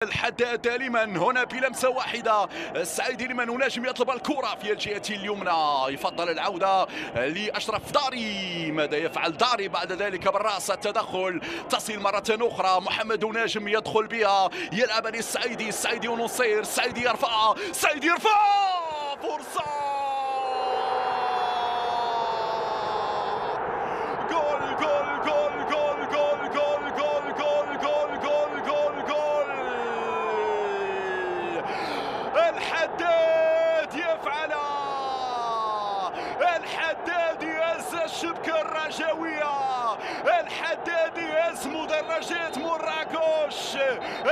الحداد لمن هنا بلمسة واحدة. السعيدي لمن نجم يطلب الكرة في الجهة اليمنى، يفضل العودة لأشرف داري. ماذا يفعل داري بعد ذلك بالرأس؟ التدخل تصل مرة أخرى، محمد نجم يدخل بها، يلعب للسعيدي، السعيدي ونصير، السعيدي يرفع، السعيدي يرفع، فرصة جول جول جول جول جول جول جول جول جول جول جول جول. الحداد يفعلها، الحداد يهز الشبكة الرجاوية، الحداد يهز مدرجات مراكش،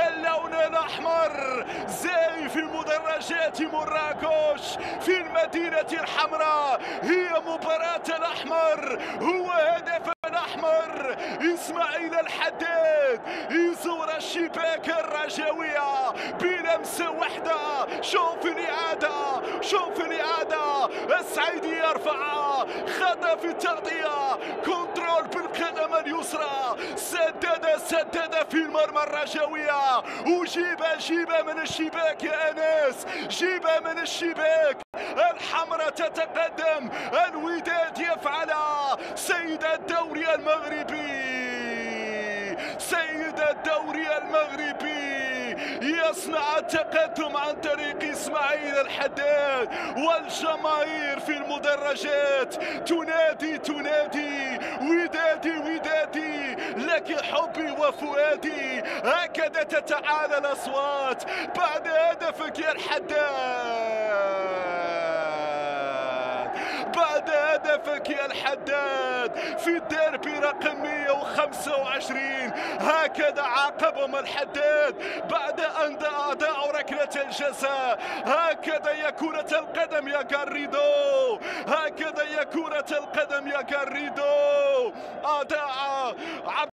اللون الأحمر زي في مدرجات مراكش في المدينة الحمراء. هي مباراة الأحمر، هو هدف الأحمر. إسماعيل الحداد يزور الشباك الرجاوية بلمسة واحدة. شوف الإعادة، شوف الإعادة، السعيدي يرفع، خطأ في التغطية، كنترول بالقدم اليسرى، سدد في المرمى الرجاوية، وجيبها من الشباك يا أنس، جيبها من الشباك. الحمراء تتقدم، الوداد يفعلها. سيد الدوري المغربي، سيد الدوري المغربي يصنع التقدم عن طريق إسماعيل الحداد، والجماهير في المدرجات تنادي ودادي ودادي لك حبي وفؤادي. هكذا تتعالى الأصوات بعد هدفك يا الحداد، بعد هدفك يا الحداد في الديربي رقم 125. هكذا عاقبهم الحداد بعد أن أضاعوا ركلة الجزاء. هكذا يا كرة القدم يا غاريدو، هكذا يا كرة القدم يا غاريدو. أضاع